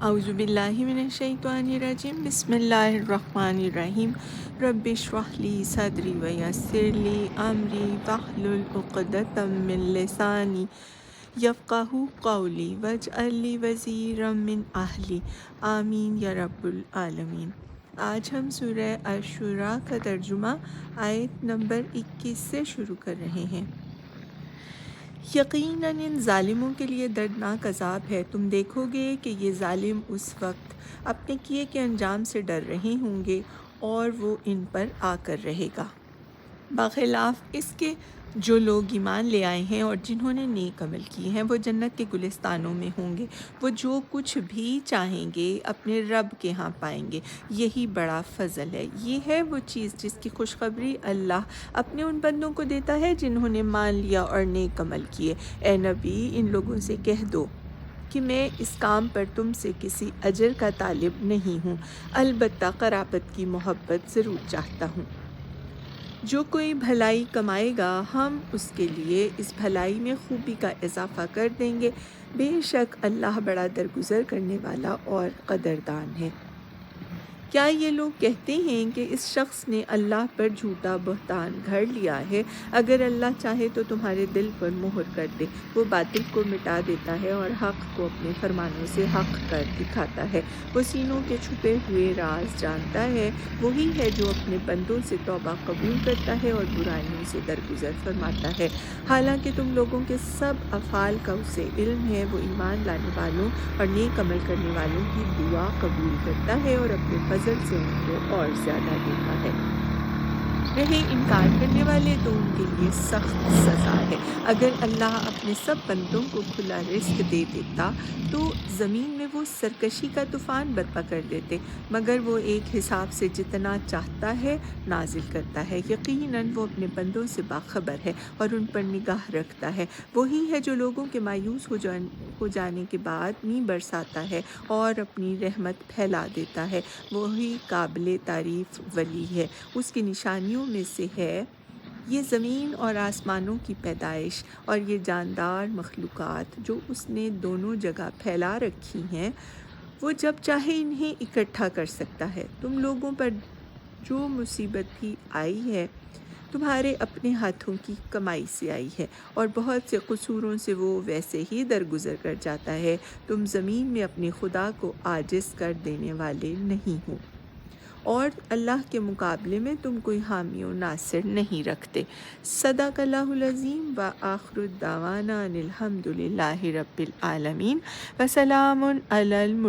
اعوذ باللہ من الشیطان الرجیم بسم اللہ الرحمن الرحیم رب اشرح لی صدری ویسر لی امری واحلل عقدۃ من لسانی یفقہوا قولی واجعل لی وزیرا من اہلی آمین یا رب العالمین۔ آج ہم سورہ الشورى کا ترجمہ آیت نمبر 21 سے شروع کر رہے ہیں۔ یقیناً ان ظالموں کے لیے دردناک عذاب ہے۔ تم دیکھو گے کہ یہ ظالم اس وقت اپنے کیے کے انجام سے ڈر رہے ہوں گے اور وہ ان پر آ کر رہے گا، بخلاف اس کے جو لوگ ایمان لے آئے ہیں اور جنہوں نے نیک عمل کیے ہیں، وہ جنت کے گلستانوں میں ہوں گے، وہ جو کچھ بھی چاہیں گے اپنے رب کے ہاں پائیں گے، یہی بڑا فضل ہے۔ یہ ہے وہ چیز جس کی خوشخبری اللہ اپنے ان بندوں کو دیتا ہے جنہوں نے مان لیا اور نیک عمل کیے۔ اے نبی، ان لوگوں سے کہہ دو کہ میں اس کام پر تم سے کسی اجر کا طالب نہیں ہوں، البتہ قرابت کی محبت ضرور چاہتا ہوں۔ جو کوئی بھلائی کمائے گا ہم اس کے لیے اس بھلائی میں خوبی کا اضافہ کر دیں گے، بے شک اللہ بڑا درگزر کرنے والا اور قدردان ہے۔ کیا یہ لوگ کہتے ہیں کہ اس شخص نے اللہ پر جھوٹا بہتان گھڑ لیا ہے؟ اگر اللہ چاہے تو تمہارے دل پر مہر کر دے، وہ باطل کو مٹا دیتا ہے اور حق کو اپنے فرمانوں سے حق کر دکھاتا ہے۔ وہ سینوں کے چھپے ہوئے راز جانتا ہے، وہی ہے جو اپنے بندوں سے توبہ قبول کرتا ہے اور برائیوں سے درگزر فرماتا ہے۔ حالانکہ تم لوگوں کے سب افعال کا اسے علم ہے، وہ ایمان لانے والوں اور نیک عمل کرنے والوں کی دعا قبول کرتا ہے اور اپنے فضل سے ان کو اور زیادہ دیتا ہے۔ رہے انکار کرنے والے تو ان کے لیے سخت سزا ہے۔ اگر اللہ اپنے سب بندوں کو کھلا رزق دے دیتا تو زمین میں وہ سرکشی کا طوفان برپا کر دیتے، مگر وہ ایک حساب سے جتنا چاہتا ہے نازل کرتا ہے۔ یقیناً وہ اپنے بندوں سے باخبر ہے اور ان پر نگاہ رکھتا ہے۔ وہی ہے جو لوگوں کے مایوس ہو جانے کے بعد می برساتا ہے اور اپنی رحمت پھیلا دیتا ہے۔ وہی قابل تعریف ولی ہے۔ اس کی نشانیوں میں سے ہے یہ زمین اور آسمانوں کی پیدائش اور یہ جاندار مخلوقات جو اس نے دونوں جگہ پھیلا رکھی ہیں، وہ جب چاہے انہیں اکٹھا کر سکتا ہے۔ تم لوگوں پر جو مصیبت بھی آئی ہے تمہارے اپنے ہاتھوں کی کمائی سے آئی ہے، اور بہت سے قصوروں سے وہ ویسے ہی درگزر کر جاتا ہے۔ تم زمین میں اپنے خدا کو عاجز کر دینے والے نہیں ہو، اور اللہ کے مقابلے میں تم کوئی حامی و ناصر نہیں رکھتے۔ صدق اللہ العظیم وآخر دعوانا ان الحمد للہ رب العالمین وسلام علی المرسلین۔